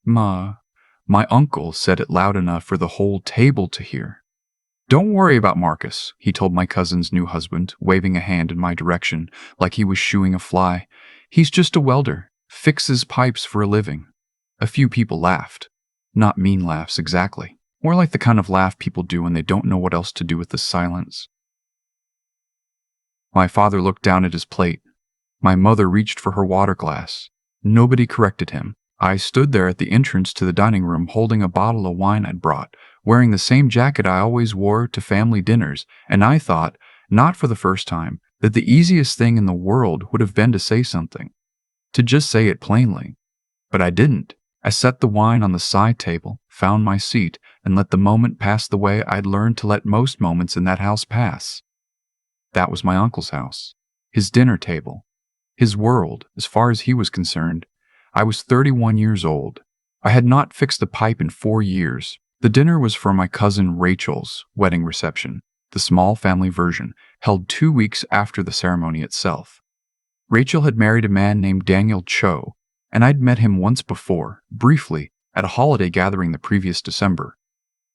Ma, my uncle said it loud enough for the whole table to hear. Don't worry about Marcus, he told my cousin's new husband, waving a hand in my direction like he was shooing a fly. He's just a welder, fixes pipes for a living. A few people laughed. Not mean laughs exactly, more like the kind of laugh people do when they don't know what else to do with the silence. My father looked down at his plate. My mother reached for her water glass. Nobody corrected him. I stood there at the entrance to the dining room holding a bottle of wine I'd brought, wearing the same jacket I always wore to family dinners, and I thought, not for the first time, that the easiest thing in the world would have been to say something. To just say it plainly. But I didn't. I set the wine on the side table, found my seat, and let the moment pass the way I'd learned to let most moments in that house pass. That was my uncle's house. His dinner table. His world, as far as he was concerned. I was 31 years old. I had not fixed a pipe in 4 years. The dinner was for my cousin Rachel's wedding reception, the small family version, held 2 weeks after the ceremony itself. Rachel had married a man named Daniel Cho, and I'd met him once before, briefly, at a holiday gathering the previous December.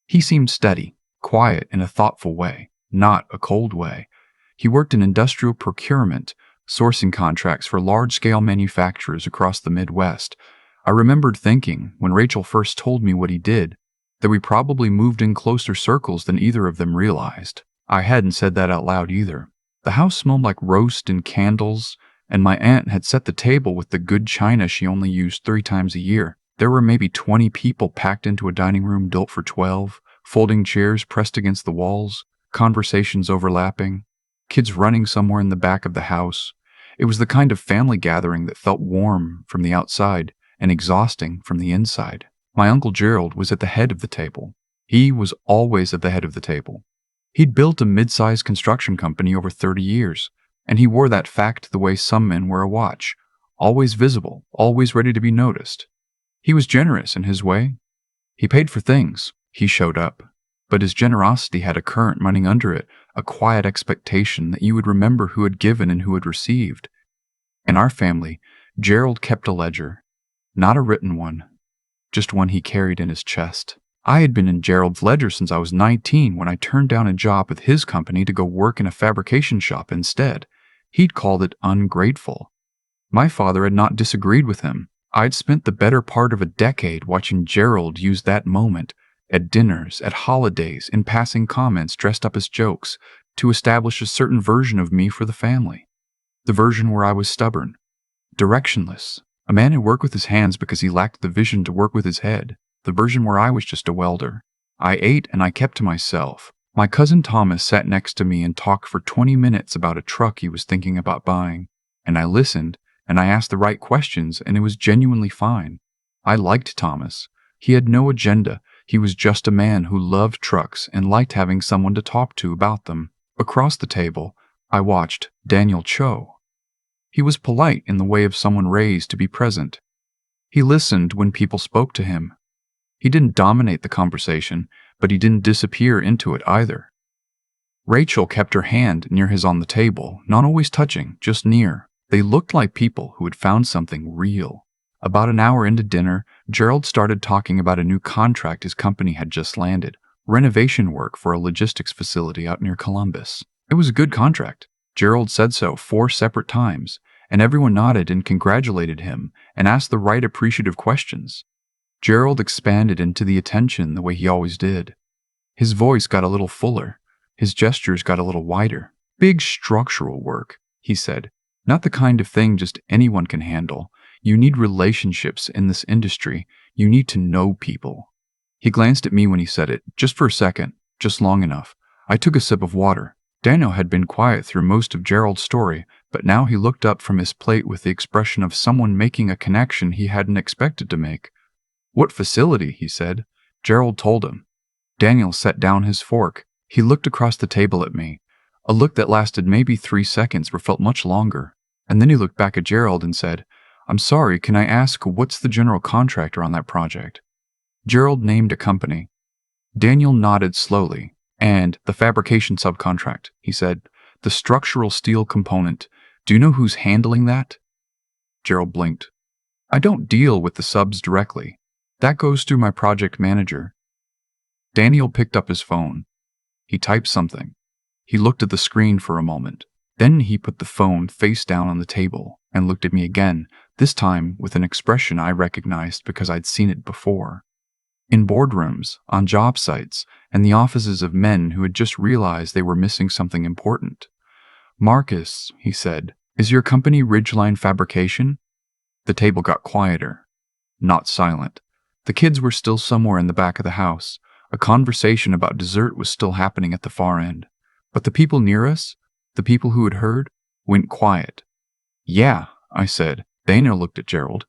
He seemed steady, quiet in a thoughtful way, not a cold way. He worked in industrial procurement, sourcing contracts for large-scale manufacturers across the Midwest. I remembered thinking, when Rachel first told me what he did, that we probably moved in closer circles than either of them realized. I hadn't said that out loud either. The house smelled like roast and candles, and my aunt had set the table with the good china she only used 3 times a year. There were maybe 20 people packed into a dining room built for 12, folding chairs pressed against the walls, conversations overlapping, kids running somewhere in the back of the house. It was the kind of family gathering that felt warm from the outside and exhausting from the inside. My Uncle Gerald was at the head of the table. He was always at the head of the table. He'd built a mid-sized construction company over 30 years, and he wore that fact the way some men wear a watch, always visible, always ready to be noticed. He was generous in his way. He paid for things. He showed up. But his generosity had a current running under it, a quiet expectation that you would remember who had given and who had received. In our family, Gerald kept a ledger. Not a written one, just one he carried in his chest. I had been in Gerald's ledger since I was 19 when I turned down a job with his company to go work in a fabrication shop instead. He'd called it ungrateful. My father had not disagreed with him. I'd spent the better part of a decade watching Gerald use that moment, at dinners, at holidays, in passing comments dressed up as jokes, to establish a certain version of me for the family. The version where I was stubborn, directionless, a man who worked with his hands because he lacked the vision to work with his head. The version where I was just a welder. I ate and I kept to myself. My cousin Thomas sat next to me and talked for 20 minutes about a truck he was thinking about buying. And I listened, and I asked the right questions, and it was genuinely fine. I liked Thomas. He had no agenda. He was just a man who loved trucks and liked having someone to talk to about them. Across the table, I watched Daniel Cho. He was polite in the way of someone raised to be present. He listened when people spoke to him. He didn't dominate the conversation, but he didn't disappear into it either. Rachel kept her hand near his on the table, not always touching, just near. They looked like people who had found something real. About an hour into dinner, Gerald started talking about a new contract his company had just landed, renovation work for a logistics facility out near Columbus. It was a good contract. Gerald said so 4 separate times, and everyone nodded and congratulated him and asked the right appreciative questions. Gerald expanded into the attention the way he always did. His voice got a little fuller. His gestures got a little wider. Big structural work, he said. Not the kind of thing just anyone can handle. You need relationships in this industry. You need to know people. He glanced at me when he said it, just for a second, just long enough. I took a sip of water. Daniel had been quiet through most of Gerald's story, but now he looked up from his plate with the expression of someone making a connection he hadn't expected to make. "What facility?" he said. Gerald told him. Daniel set down his fork. He looked across the table at me, a look that lasted maybe 3 seconds but felt much longer. And then he looked back at Gerald and said, "I'm sorry, can I ask what's the general contractor on that project?" Gerald named a company. Daniel nodded slowly. "And the fabrication subcontract," he said. "The structural steel component. Do you know who's handling that?" Gerald blinked. "I don't deal with the subs directly. That goes through my project manager. Daniel picked up his phone. He typed something. He looked at the screen for a moment. Then he put the phone face down on the table and looked at me again, this time with an expression I recognized because I'd seen it before. In boardrooms, on job sites, and the offices of men who had just realized they were missing something important. "Marcus," he said, "is your company Ridgeline Fabrication?" The table got quieter. Not silent. The kids were still somewhere in the back of the house. A conversation about dessert was still happening at the far end. But the people near us, the people who had heard, went quiet. "Yeah," I said. Daniel looked at Gerald.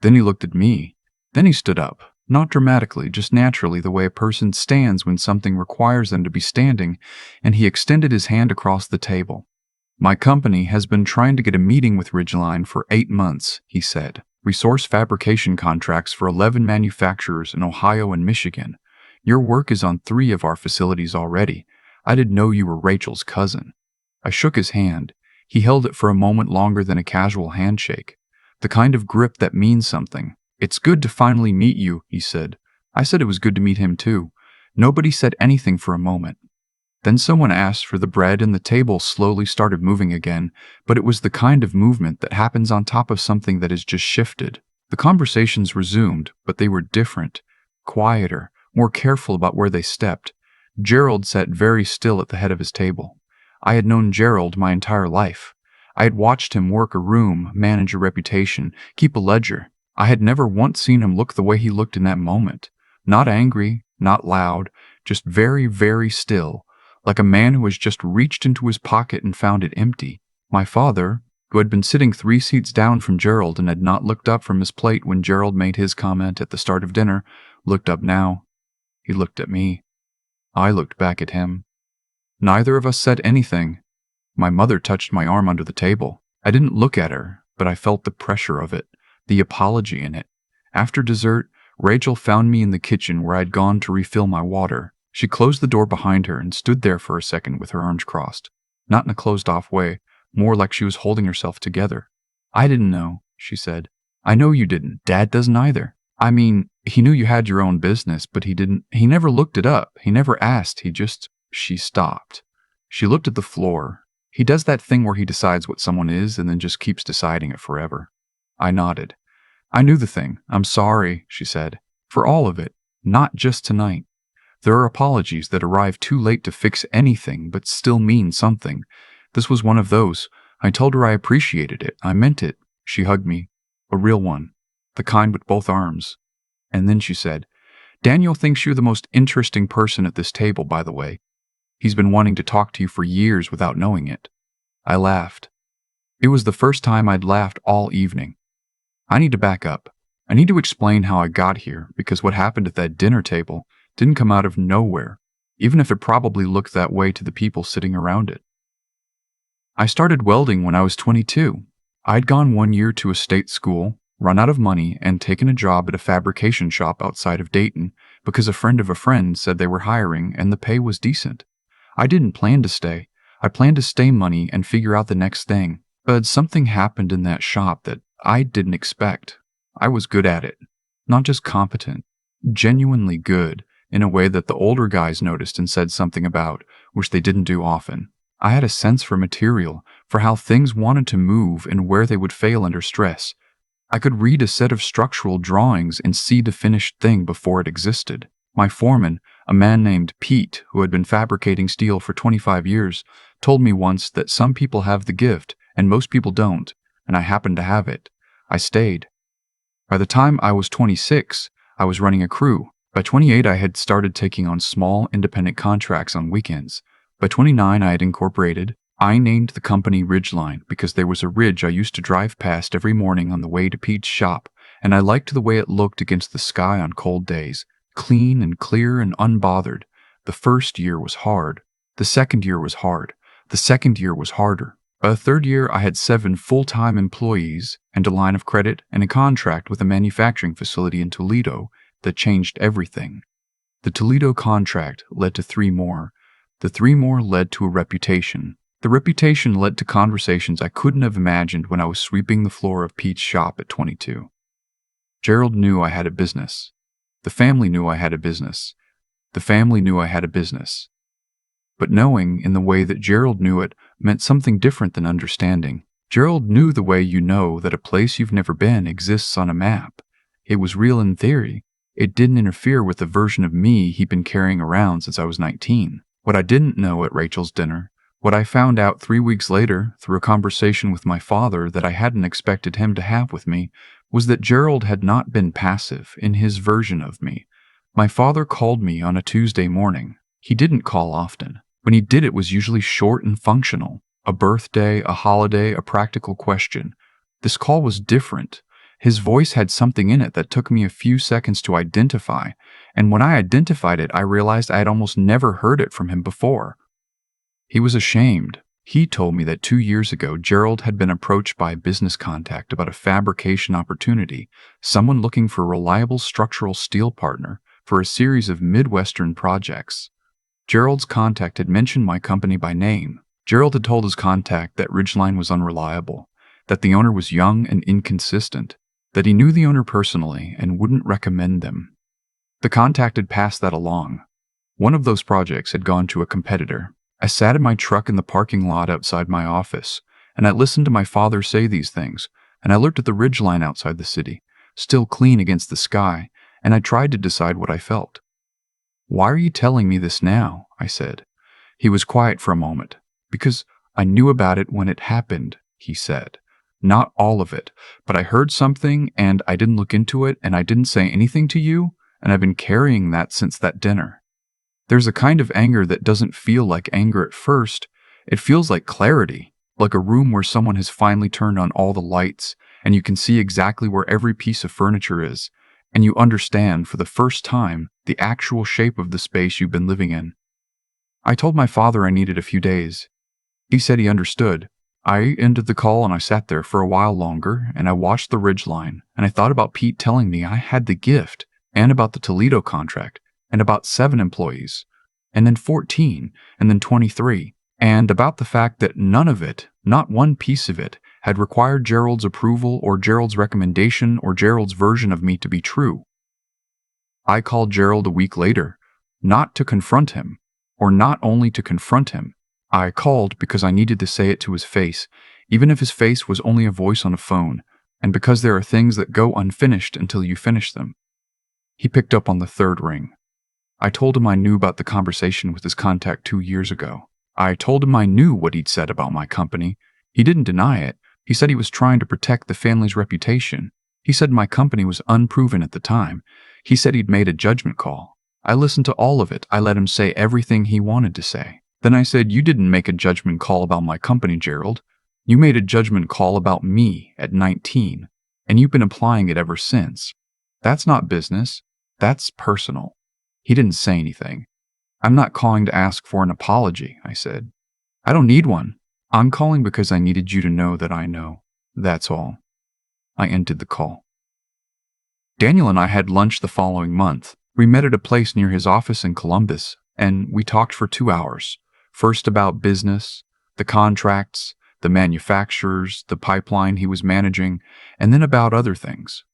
Then he looked at me. Then he stood up. Not dramatically, just naturally, the way a person stands when something requires them to be standing, and he extended his hand across the table. "My company has been trying to get a meeting with Ridgeline for 8 months, he said. "Resource fabrication contracts for 11 manufacturers in Ohio and Michigan. Your work is on 3 of our facilities already. I didn't know you were Rachel's cousin." I shook his hand. He held it for a moment longer than a casual handshake. The kind of grip that means something. "It's good to finally meet you," he said. I said it was good to meet him too. Nobody said anything for a moment. Then someone asked for the bread and the table slowly started moving again, but it was the kind of movement that happens on top of something that has just shifted. The conversations resumed, but they were different, quieter, more careful about where they stepped. Gerald sat very still at the head of his table. I had known Gerald my entire life. I had watched him work a room, manage a reputation, keep a ledger. I had never once seen him look the way he looked in that moment. Not angry, not loud, just very, very still, like a man who has just reached into his pocket and found it empty. My father, who had been sitting 3 seats down from Gerald and had not looked up from his plate when Gerald made his comment at the start of dinner, looked up now. He looked at me. I looked back at him. Neither of us said anything. My mother touched my arm under the table. I didn't look at her, but I felt the pressure of it, the apology in it. After dessert, Rachel found me in the kitchen where I'd gone to refill my water. She closed the door behind her and stood there for a second with her arms crossed. Not in a closed-off way, more like she was holding herself together. "I didn't know," she said. "I know you didn't. Dad doesn't either. I mean, he knew you had your own business, but he never looked it up. He never asked. She stopped. She looked at the floor. He does that thing where he decides what someone is and then just keeps deciding it forever. I nodded. "I knew the thing. I'm sorry," she said. "For all of it. Not just tonight. There are apologies that arrive too late to fix anything but still mean something. This was one of those. I told her I appreciated it. I meant it." She hugged me. A real one. The kind with both arms. And then she said, "Daniel thinks you're the most interesting person at this table, by the way. He's been wanting to talk to you for years without knowing it." I laughed. It was the first time I'd laughed all evening. I need to back up. I need to explain how I got here, because what happened at that dinner table didn't come out of nowhere, even if it probably looked that way to the people sitting around it. I started welding when I was 22. I'd gone 1 year to a state school, run out of money, and taken a job at a fabrication shop outside of Dayton because a friend of a friend said they were hiring and the pay was decent. I didn't plan to stay. I planned to stay money and figure out the next thing. But something happened in that shop that I didn't expect. I was good at it. Not just competent. Genuinely good, in a way that the older guys noticed and said something about, which they didn't do often. I had a sense for material, for how things wanted to move and where they would fail under stress. I could read a set of structural drawings and see the finished thing before it existed. My foreman, a man named Pete, who had been fabricating steel for 25 years, told me once that some people have the gift and most people don't, and I happened to have it. I stayed. By the time I was 26, I was running a crew. By 28, I had started taking on small, independent contracts on weekends. By 29, I had incorporated. I named the company Ridgeline because there was a ridge I used to drive past every morning on the way to Pete's shop, and I liked the way it looked against the sky on cold days, clean and clear and unbothered. The first year was hard. The second year was hard. The second year was harder. By the third year, I had 7 full-time employees and a line of credit and a contract with a manufacturing facility in Toledo that changed everything. The Toledo contract led to 3 more. The 3 more led to a reputation. The reputation led to conversations I couldn't have imagined when I was sweeping the floor of Pete's shop at 22. Gerald knew I had a business. The family knew I had a business. The family knew I had a business. But knowing in the way that Gerald knew it meant something different than understanding. Gerald knew the way you know that a place you've never been exists on a map. It was real in theory. It didn't interfere with the version of me he'd been carrying around since I was 19. What I didn't know at Rachel's dinner, what I found out 3 weeks later through a conversation with my father that I hadn't expected him to have with me, was that Gerald had not been passive in his version of me. My father called me on a Tuesday morning. He didn't call often. When he did, it was usually short and functional. A birthday, a holiday, a practical question. This call was different. His voice had something in it that took me a few seconds to identify, and when I identified it, I realized I had almost never heard it from him before. He was ashamed. He told me that 2 years ago, Gerald had been approached by a business contact about a fabrication opportunity, someone looking for a reliable structural steel partner for a series of Midwestern projects. Gerald's contact had mentioned my company by name. Gerald had told his contact that Ridgeline was unreliable, that the owner was young and inconsistent, that he knew the owner personally and wouldn't recommend them. The contact had passed that along. One of those projects had gone to a competitor. I sat in my truck in the parking lot outside my office, and I listened to my father say these things, and I looked at the ridgeline outside the city, still clean against the sky, and I tried to decide what I felt. "Why are you telling me this now?" I said. He was quiet for a moment. "Because I knew about it when it happened," he said. "Not all of it, but I heard something and I didn't look into it and I didn't say anything to you, and I've been carrying that since that dinner. There's a kind of anger that doesn't feel like anger at first. It feels like clarity, like a room where someone has finally turned on all the lights and you can see exactly where every piece of furniture is, and you understand for the first time the actual shape of the space you've been living in." I told my father I needed a few days. He said he understood. I ended the call and I sat there for a while longer and I watched the ridgeline and I thought about Pete telling me I had the gift and about the Toledo contract and about 7 employees and then 14 and then 23 and about the fact that none of it, not one piece of it, had required Gerald's approval or Gerald's recommendation or Gerald's version of me to be true. I called Gerald a week later, not to confront him, or not only to confront him. I called because I needed to say it to his face, even if his face was only a voice on a phone, and because there are things that go unfinished until you finish them. He picked up on the 3rd ring. I told him I knew about the conversation with his contact 2 years ago. I told him I knew what he'd said about my company. He didn't deny it. He said he was trying to protect the family's reputation. He said my company was unproven at the time. He said he'd made a judgment call. I listened to all of it. I let him say everything he wanted to say. Then I said, "You didn't make a judgment call about my company, Gerald. You made a judgment call about me at 19, and you've been applying it ever since. That's not business. That's personal." He didn't say anything. "I'm not calling to ask for an apology," I said. "I don't need one. I'm calling because I needed you to know that I know. That's all." I ended the call. Daniel and I had lunch the following month. We met at a place near his office in Columbus, and we talked for 2 hours. First about business, the contracts, the manufacturers, the pipeline he was managing, and then about other things.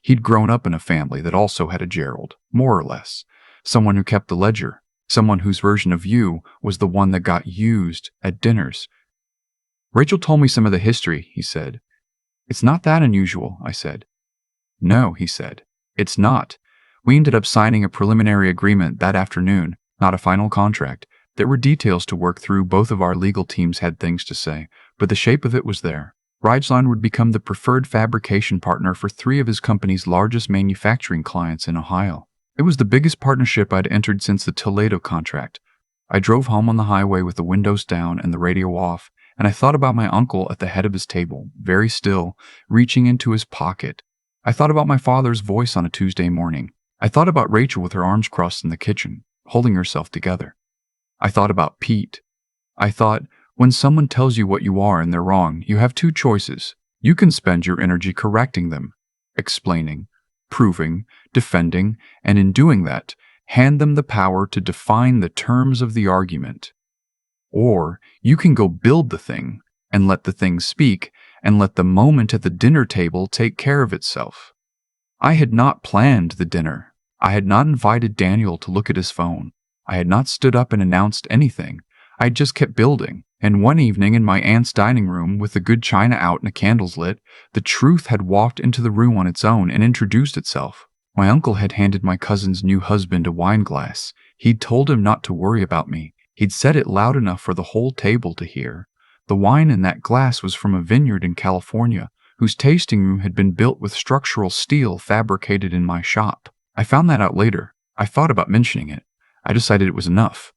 He'd grown up in a family that also had a Gerald, more or less. Someone who kept the ledger, someone whose version of you was the one that got used at dinners. "Rachel told me some of the history," he said. "It's not that unusual," I said. "No," he said, "it's not. We ended up signing a preliminary agreement that afternoon, not a final contract. There were details to work through. Both of our legal teams had things to say, but the shape of it was there. Ridgeline would become the preferred fabrication partner for 3 of his company's largest manufacturing clients in Ohio. It was the biggest partnership I'd entered since the Toledo contract. I drove home on the highway with the windows down and the radio off, and I thought about my uncle at the head of his table, very still, reaching into his pocket. I thought about my father's voice on a Tuesday morning. I thought about Rachel with her arms crossed in the kitchen, holding herself together. I thought about Pete. I thought, when someone tells you what you are and they're wrong, you have 2 choices. You can spend your energy correcting them, explaining, proving, defending, and in doing that, hand them the power to define the terms of the argument. Or you can go build the thing and let the thing speak and let the moment at the dinner table take care of itself. I had not planned the dinner. I had not invited Daniel to look at his phone. I had not stood up and announced anything. I had just kept building. And one evening in my aunt's dining room, with the good china out and the candles lit, the truth had walked into the room on its own and introduced itself. My uncle had handed my cousin's new husband a wine glass. He'd told him not to worry about me. He'd said it loud enough for the whole table to hear. The wine in that glass was from a vineyard in California, whose tasting room had been built with structural steel fabricated in my shop. I found that out later. I thought about mentioning it. I decided it was enough.